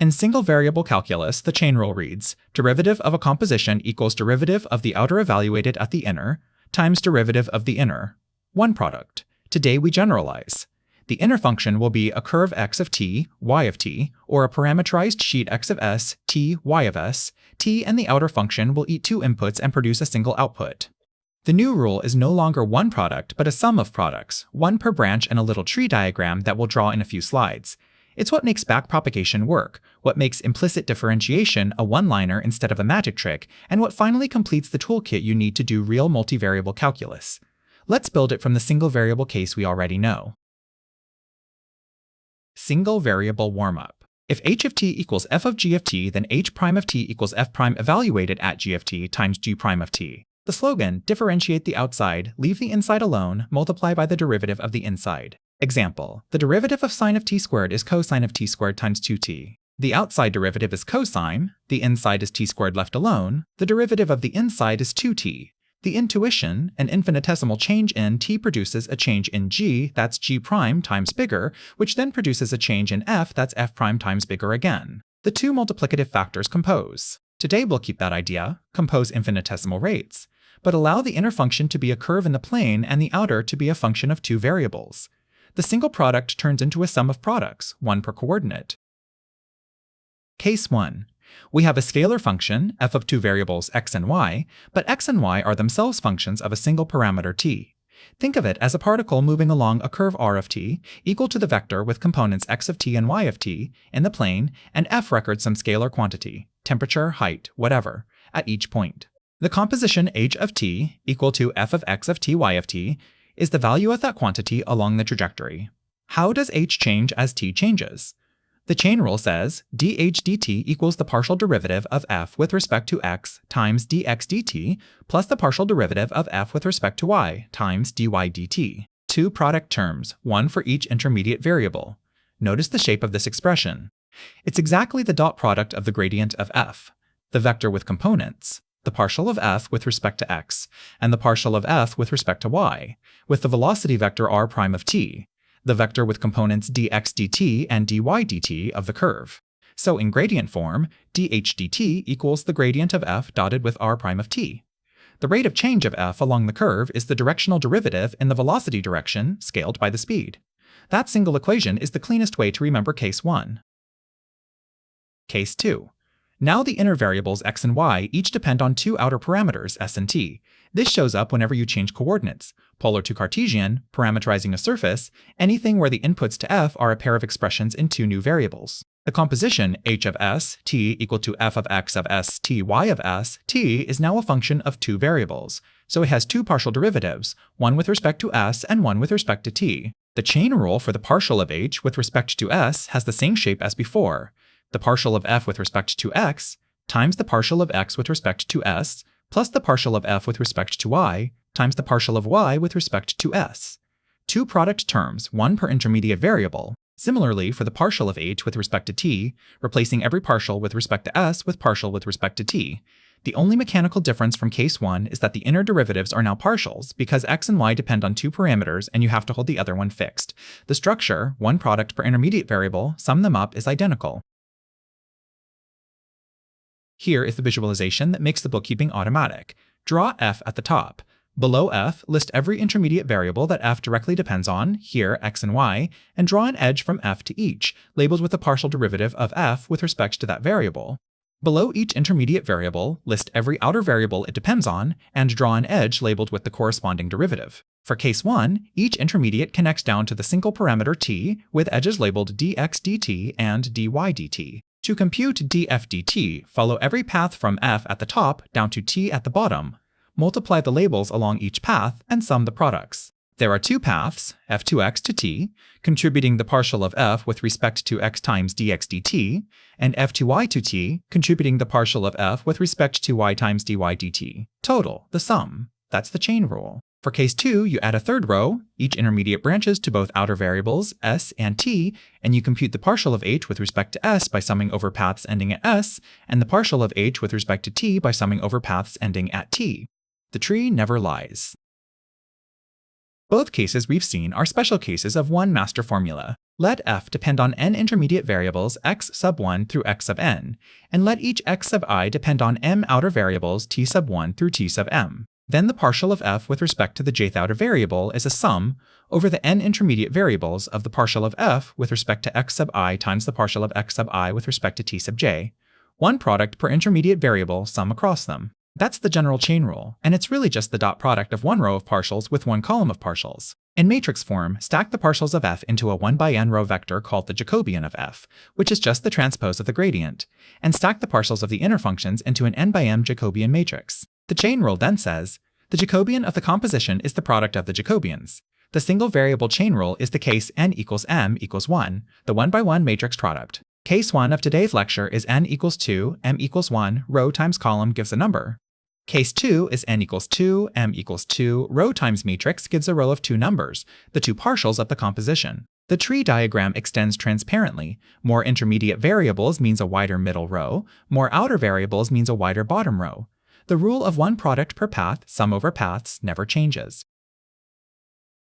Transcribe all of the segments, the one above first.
In single variable calculus, the chain rule reads, derivative of a composition equals derivative of the outer evaluated at the inner times derivative of the inner. One product. Today we generalize. The inner function will be a curve x of t, y of t, or a parameterized sheet x of s, t, y of s. T and the outer function will eat two inputs and produce a single output. The new rule is no longer one product, but a sum of products, one per branch in a little tree diagram that we'll draw in a few slides. It's what makes backpropagation work, what makes implicit differentiation a one-liner instead of a magic trick, and what finally completes the toolkit you need to do real multivariable calculus. Let's build it from the single variable case we already know. Single variable warm-up. If h of t equals f of g of t, then h prime of t equals f prime evaluated at g of t times g prime of t. The slogan, differentiate the outside, leave the inside alone, multiply by the derivative of the inside. Example, the derivative of sine of t squared is cosine of t squared times 2t. The outside derivative is cosine, the inside is t squared left alone, the derivative of the inside is 2t. The intuition, an infinitesimal change in t produces a change in g, that's g prime times bigger, which then produces a change in f, that's f prime times bigger again. The two multiplicative factors compose. Today we'll keep that idea, compose infinitesimal rates, but allow the inner function to be a curve in the plane and the outer to be a function of two variables. The single product turns into a sum of products, one per coordinate. Case 1. We have a scalar function, f of two variables x and y, but x and y are themselves functions of a single parameter t. Think of it as a particle moving along a curve r of t, equal to the vector with components x of t and y of t, in the plane, and f records some scalar quantity, temperature, height, whatever, at each point. The composition h of t, equal to f of x of t, y of t, is the value of that quantity along the trajectory. How does h change as t changes? The chain rule says dh dt equals the partial derivative of f with respect to x times dx dt plus the partial derivative of f with respect to y times dy dt. Two product terms, one for each intermediate variable. Notice the shape of this expression. It's exactly the dot product of the gradient of f, the vector with components, the partial of f with respect to x, and the partial of f with respect to y, with the velocity vector r prime of t, the vector with components dx dt and dy dt of the curve. So in gradient form, dh dt equals the gradient of f dotted with r prime of t. The rate of change of f along the curve is the directional derivative in the velocity direction scaled by the speed. That single equation is the cleanest way to remember case 1. Case 2. Now the inner variables x and y each depend on two outer parameters, s and t. This shows up whenever you change coordinates, polar to Cartesian, parameterizing a surface, anything where the inputs to f are a pair of expressions in two new variables. The composition h of s, t equal to f of x of s, t, y of s, t is now a function of two variables, so it has two partial derivatives, one with respect to s and one with respect to t. The chain rule for the partial of h with respect to s has the same shape as before. The partial of f with respect to x times the partial of x with respect to s plus the partial of f with respect to y times the partial of y with respect to s. Two product terms, one per intermediate variable. Similarly, for the partial of h with respect to t, replacing every partial with respect to s with partial with respect to t. The only mechanical difference from case 1 is that the inner derivatives are now partials because x and y depend on two parameters and you have to hold the other one fixed. The structure, one product per intermediate variable, sum them up, is identical. Here is the visualization that makes the bookkeeping automatic. Draw f at the top. Below f, list every intermediate variable that f directly depends on, here x and y, and draw an edge from f to each, labeled with the partial derivative of f with respect to that variable. Below each intermediate variable, list every outer variable it depends on, and draw an edge labeled with the corresponding derivative. For case 1, each intermediate connects down to the single parameter t, with edges labeled dx dt and dy dt. To compute df dt, follow every path from f at the top down to t at the bottom. Multiply the labels along each path and sum the products. There are two paths, f2x to t, contributing the partial of f with respect to x times dx dt, and f2y to t, contributing the partial of f with respect to y times dy dt. Total, the sum. That's the chain rule. For case 2, you add a third row, each intermediate branches to both outer variables, s and t, and you compute the partial of h with respect to s by summing over paths ending at s, and the partial of h with respect to t by summing over paths ending at t. The tree never lies. Both cases we've seen are special cases of one master formula. Let f depend on n intermediate variables x sub 1 through x sub n, and let each x sub I depend on m outer variables t sub 1 through t sub m. Then the partial of f with respect to the jth outer variable is a sum over the n intermediate variables of the partial of f with respect to x sub I times the partial of x sub I with respect to t sub j. One product per intermediate variable, sum across them. That's the general chain rule, and it's really just the dot product of one row of partials with one column of partials. In matrix form, stack the partials of f into a 1 by n row vector called the Jacobian of f, which is just the transpose of the gradient, and stack the partials of the inner functions into an n by m Jacobian matrix. The chain rule then says, the Jacobian of the composition is the product of the Jacobians. The single variable chain rule is the case n equals m equals 1, the 1 by 1 matrix product. Case 1 of today's lecture is n equals 2, m equals 1, row times column gives a number. Case 2 is n equals 2, m equals 2, row times matrix gives a row of two numbers, the two partials of the composition. The tree diagram extends transparently. More intermediate variables means a wider middle row, more outer variables means a wider bottom row. The rule of one product per path, sum over paths, never changes.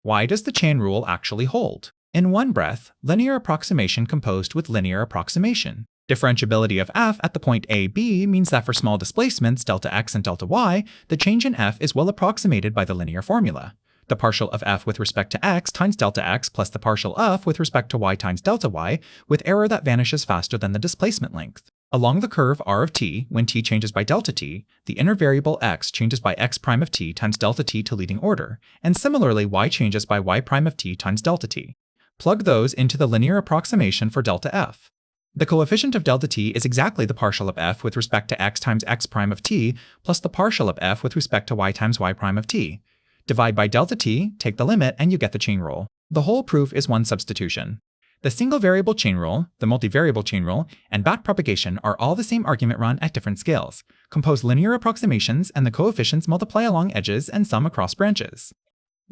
Why does the chain rule actually hold? In one breath, linear approximation composed with linear approximation. Differentiability of f at the point a, b means that for small displacements delta x and delta y, the change in f is well approximated by the linear formula. The partial of f with respect to x times delta x plus the partial of with respect to y times delta y, with error that vanishes faster than the displacement length. Along the curve r of t, when t changes by delta t, the inner variable x changes by x prime of t times delta t to leading order, and similarly y changes by y prime of t times delta t. Plug those into the linear approximation for delta f. The coefficient of delta t is exactly the partial of f with respect to x times x prime of t plus the partial of f with respect to y times y prime of t. Divide by delta t, take the limit, and you get the chain rule. The whole proof is one substitution. The single variable chain rule, the multivariable chain rule, and backpropagation are all the same argument run at different scales. Compose linear approximations and the coefficients multiply along edges and sum across branches.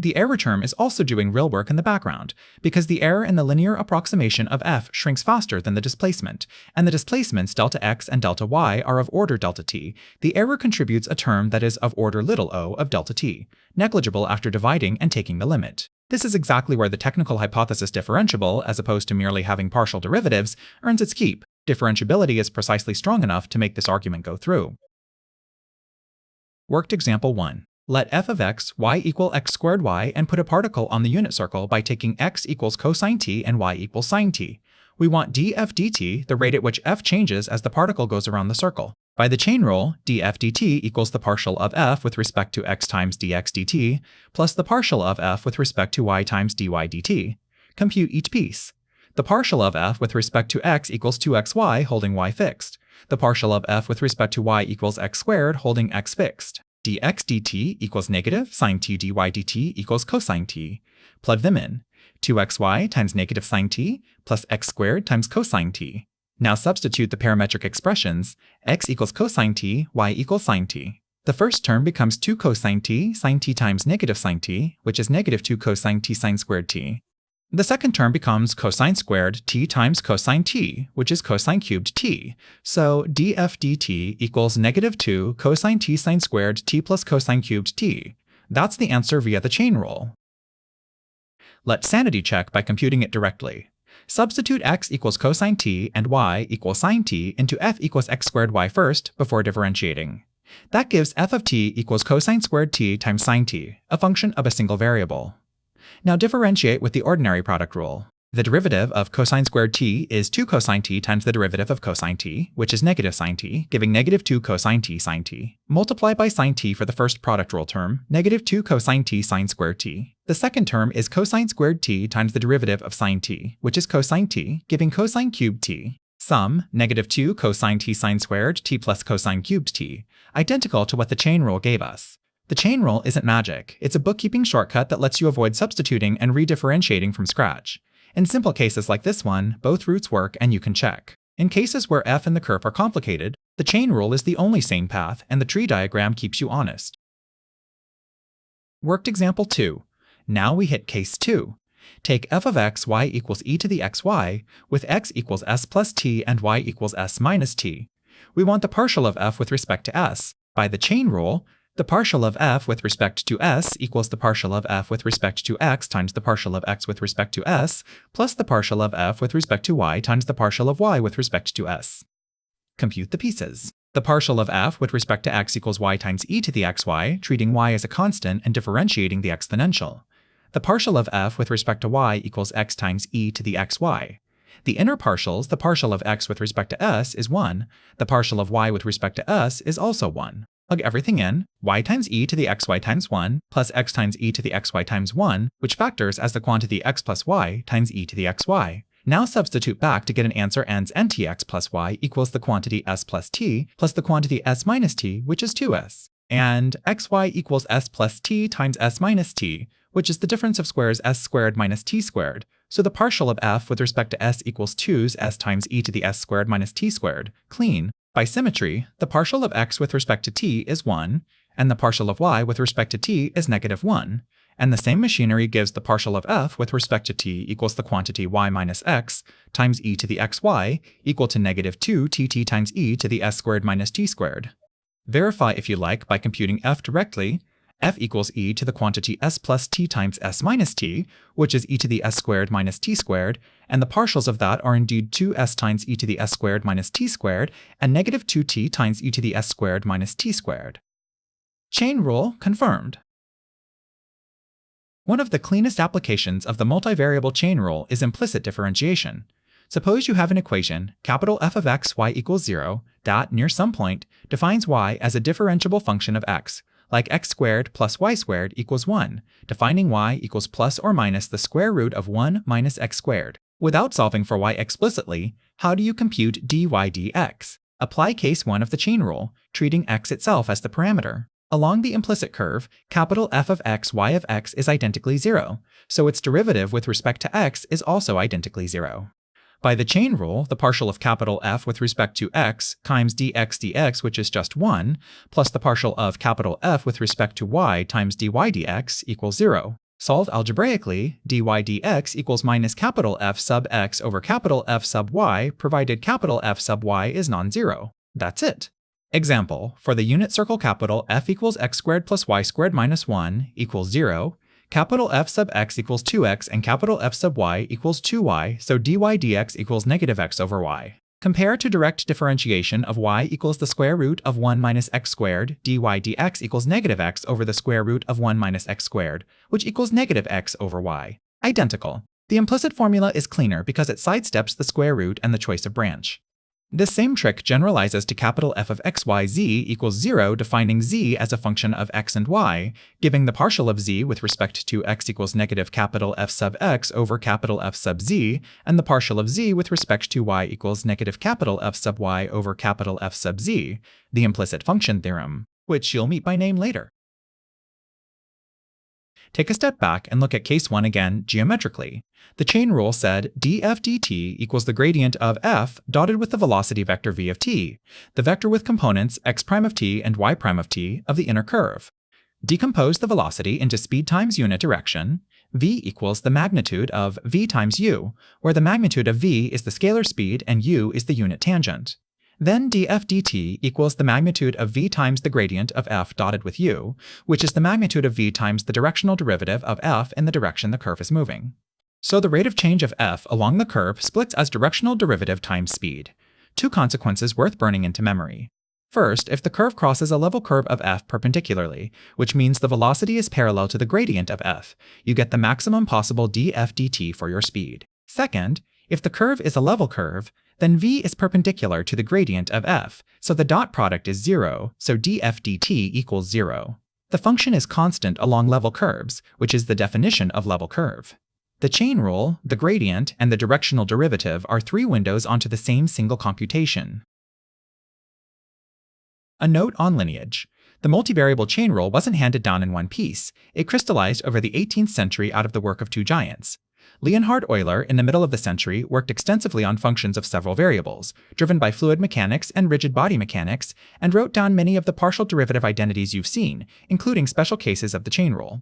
The error term is also doing real work in the background, because the error in the linear approximation of f shrinks faster than the displacement, and the displacements delta x and delta y are of order delta t. The error contributes a term that is of order little o of delta t, negligible after dividing and taking the limit. This is exactly where the technical hypothesis differentiable, as opposed to merely having partial derivatives, earns its keep. Differentiability is precisely strong enough to make this argument go through. Worked example 1. Let f of x, y equal x squared y, and put a particle on the unit circle by taking x equals cosine t and y equals sine t. We want df dt, the rate at which f changes as the particle goes around the circle. By the chain rule, df dt equals the partial of f with respect to x times dx dt, plus the partial of f with respect to y times dy dt. Compute each piece. The partial of f with respect to x equals 2xy, holding y fixed. The partial of f with respect to y equals x squared, holding x fixed. Dx dt equals negative sine t dy dt equals cosine t. Plug them in. 2xy times negative sine t plus x squared times cosine t. Now substitute the parametric expressions, x equals cosine t, y equals sine t. The first term becomes 2 cosine t sine t times negative sine t, which is negative 2 cosine t sine squared t. The second term becomes cosine squared t times cosine t, which is cosine cubed t. So df dt equals negative 2 cosine t sine squared t plus cosine cubed t. That's the answer via the chain rule. Let's sanity check by computing it directly. Substitute x equals cosine t and y equals sine t into f equals x squared y first before differentiating. That gives f of t equals cosine squared t times sine t, a function of a single variable. Now differentiate with the ordinary product rule. The derivative of cosine squared t is 2 cosine t times the derivative of cosine t, which is negative sine t, giving negative 2 cosine t sine t. Multiply by sine t for the first product rule term, negative 2 cosine t sine squared t. The second term is cosine squared t times the derivative of sine t, which is cosine t, giving cosine cubed t. Sum, negative 2 cosine t sine squared t plus cosine cubed t, identical to what the chain rule gave us. The chain rule isn't magic, it's a bookkeeping shortcut that lets you avoid substituting and redifferentiating from scratch. In simple cases like this one, both routes work and you can check. In cases where f and the curve are complicated, the chain rule is the only sane path and the tree diagram keeps you honest. Worked example 2. Now we hit case 2. Take f of x, y equals e to the xy, with x equals s plus t and y equals s minus t. We want the partial of f with respect to s. By the chain rule, The partial of f with respect to s equals the partial of f with respect to x times the partial of x with respect to s, plus the partial of f with respect to y times the partial of y with respect to s. Compute the pieces. The partial of f with respect to x equals y times e to the xy, treating y as a constant and differentiating the exponential. The partial of f with respect to y equals x times e to the xy. The inner partials, the partial of x with respect to s is 1, the partial of y with respect to s is also 1. Plug everything in, y times e to the xy times 1, plus x times e to the xy times 1, which factors as the quantity x plus y times e to the xy. Now substitute back to get an answer ends ntx plus y equals the quantity s plus t plus the quantity s minus t, which is 2s. And xy equals s plus t times s minus t, which is the difference of squares s squared minus t squared. So the partial of f with respect to s equals 2's s times e to the s squared minus t squared. Clean. By symmetry, the partial of x with respect to t is 1, and the partial of y with respect to t is -1. And the same machinery gives the partial of f with respect to t equals the quantity y minus x times e to the xy equal to -2 tt times e to the s squared minus t squared. Verify if you like by computing f directly. F equals e to the quantity s plus t times s minus t, which is e to the s squared minus t squared, and the partials of that are indeed 2s times e to the s squared minus t squared, and -2t times e to the s squared minus t squared. Chain rule confirmed. One of the cleanest applications of the multivariable chain rule is implicit differentiation. Suppose you have an equation, capital F of x y equals 0, that, near some point, defines y as a differentiable function of x, like x squared plus y squared equals 1, defining y equals plus or minus the square root of 1 minus x squared. Without solving for y explicitly, how do you compute dy dx? Apply case 1 of the chain rule, treating x itself as the parameter. Along the implicit curve, capital F of x y of x is identically 0, so its derivative with respect to x is also identically 0. By the chain rule, the partial of capital F with respect to x times dx dx, which is just 1, plus the partial of capital F with respect to y times dy dx equals 0. Solved algebraically, dy dx equals minus capital F sub x over capital F sub y, provided capital F sub y is non-zero. That's it. Example, for the unit circle capital F equals x squared plus y squared minus 1 equals 0, capital F sub x equals 2x and capital F sub y equals 2y, so dy dx equals -x over y. Compare to direct differentiation of y equals the square root of 1 minus x squared, dy dx equals -x over the square root of 1 minus x squared, which equals -x over y. Identical. The implicit formula is cleaner because it sidesteps the square root and the choice of branch. This same trick generalizes to capital F of x, y, z equals 0, defining z as a function of x and y, giving the partial of z with respect to x equals negative capital F sub x over capital F sub z, and the partial of z with respect to y equals negative capital F sub y over capital F sub z, the implicit function theorem, which you'll meet by name later. Take a step back and look at case 1 again geometrically. The chain rule said df dt equals the gradient of f dotted with the velocity vector v of t, the vector with components x prime of t and y prime of t of the inner curve. Decompose the velocity into speed times unit direction. V equals the magnitude of v times u, where the magnitude of v is the scalar speed and u is the unit tangent. Then df dt equals the magnitude of v times the gradient of f dotted with u, which is the magnitude of v times the directional derivative of f in the direction the curve is moving. So the rate of change of f along the curve splits as directional derivative times speed. Two consequences worth burning into memory. First, if the curve crosses a level curve of f perpendicularly, which means the velocity is parallel to the gradient of f, you get the maximum possible df dt for your speed. Second, if the curve is a level curve, then v is perpendicular to the gradient of f, so the dot product is 0, so df dt equals 0. The function is constant along level curves, which is the definition of level curve. The chain rule, the gradient, and the directional derivative are three windows onto the same single computation. A note on lineage. The multivariable chain rule wasn't handed down in one piece. It crystallized over the 18th century out of the work of two giants. Leonhard Euler, in the middle of the century, worked extensively on functions of several variables, driven by fluid mechanics and rigid body mechanics, and wrote down many of the partial derivative identities you've seen, including special cases of the chain rule.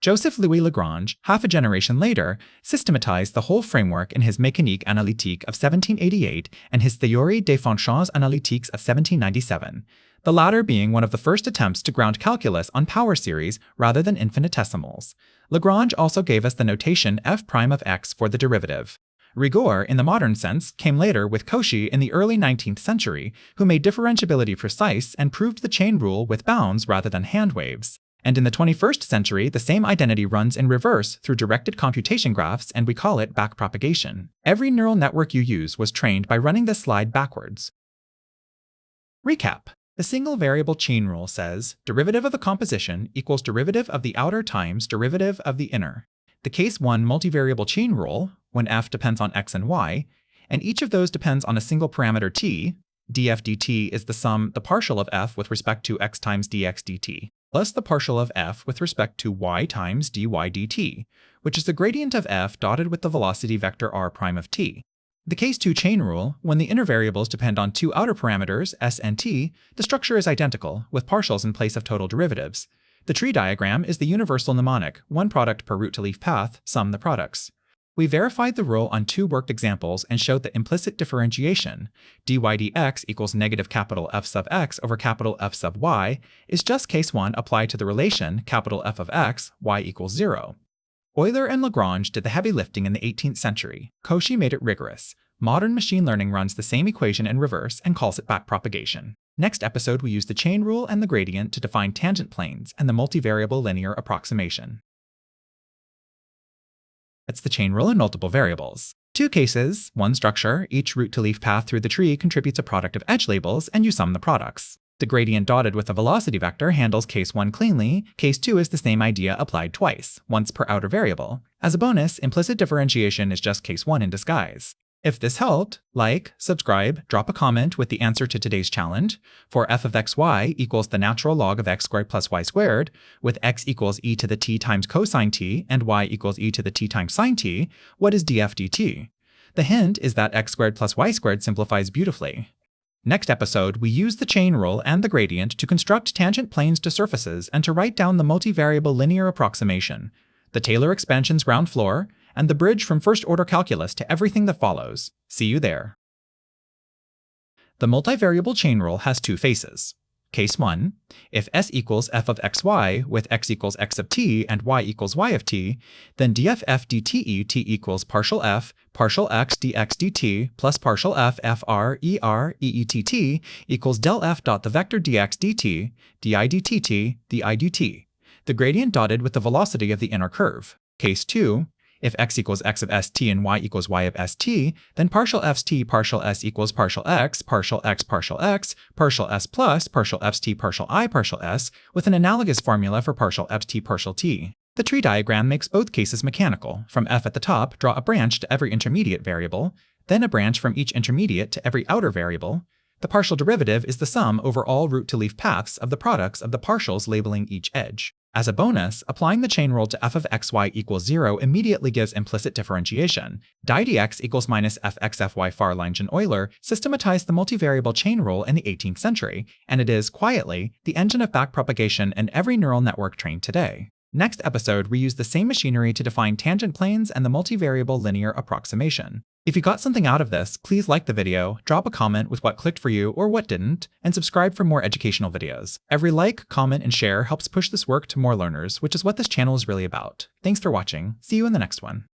Joseph Louis Lagrange, half a generation later, systematized the whole framework in his Mécanique analytique of 1788 and his Théorie des fonctions analytiques of 1797. the latter being one of the first attempts to ground calculus on power series rather than infinitesimals. Lagrange also gave us the notation f prime of x for the derivative. Rigor, in the modern sense, came later with Cauchy in the early 19th century, who made differentiability precise and proved the chain rule with bounds rather than hand waves. And in the 21st century, the same identity runs in reverse through directed computation graphs, and we call it backpropagation. Every neural network you use was trained by running this slide backwards. Recap. The single variable chain rule says derivative of the composition equals derivative of the outer times derivative of the inner. The case 1 multivariable chain rule, when f depends on x and y, and each of those depends on a single parameter t, df dt is the partial of f with respect to x times dx dt, plus the partial of f with respect to y times dy dt, which is the gradient of f dotted with the velocity vector r prime of t. The case 2 chain rule, when the inner variables depend on two outer parameters, s and t, the structure is identical, with partials in place of total derivatives. The tree diagram is the universal mnemonic, one product per root to leaf path, sum the products. We verified the rule on two worked examples and showed that implicit differentiation, dy dx equals negative capital F sub x over capital F sub y, is just case 1 applied to the relation capital F of x, y equals 0. Euler and Lagrange did the heavy lifting in the 18th century. Cauchy made it rigorous. Modern machine learning runs the same equation in reverse and calls it backpropagation. Next episode, we use the chain rule and the gradient to define tangent planes and the multivariable linear approximation. It's the chain rule in multiple variables. Two cases, one structure, each root to leaf path through the tree contributes a product of edge labels, and you sum the products. The gradient dotted with a velocity vector handles case 1 cleanly. Case 2 is the same idea applied twice, once per outer variable. As a bonus, implicit differentiation is just case 1 in disguise. If this helped, like, subscribe, drop a comment with the answer to today's challenge. For f of xy equals the natural log of x squared plus y squared, with x equals e to the t times cosine t and y equals e to the t times sine t, what is df dt? The hint is that x squared plus y squared simplifies beautifully. Next episode, we use the chain rule and the gradient to construct tangent planes to surfaces and to write down the multivariable linear approximation, the Taylor expansion's ground floor, and the bridge from first-order calculus to everything that follows. See you there. The multivariable chain rule has two faces. Case 1, if s equals f of xy with x equals x of t and y equals y of t, then df f dt t equals partial x dx dt plus partial f fr eett equals del f dot the vector dx dt, di dt t, di dt, the gradient dotted with the velocity of the inner curve. Case 2, if x equals x of st and y equals y of st, then partial ft partial s equals partial x partial s plus partial ft partial I partial s with an analogous formula for partial ft partial t. The tree diagram makes both cases mechanical. From f at the top, draw a branch to every intermediate variable, then a branch from each intermediate to every outer variable. The partial derivative is the sum over all root to leaf paths of the products of the partials labeling each edge. As a bonus, applying the chain rule to f of xy equals 0 immediately gives implicit differentiation. Di dx equals minus fx fy Farlange and Euler systematized the multivariable chain rule in the 18th century, and it is, quietly, the engine of backpropagation in every neural network trained today. Next episode, we use the same machinery to define tangent planes and the multivariable linear approximation. If you got something out of this, please like the video, drop a comment with what clicked for you or what didn't, and subscribe for more educational videos. Every like, comment, and share helps push this work to more learners, which is what this channel is really about. Thanks for watching. See you in the next one.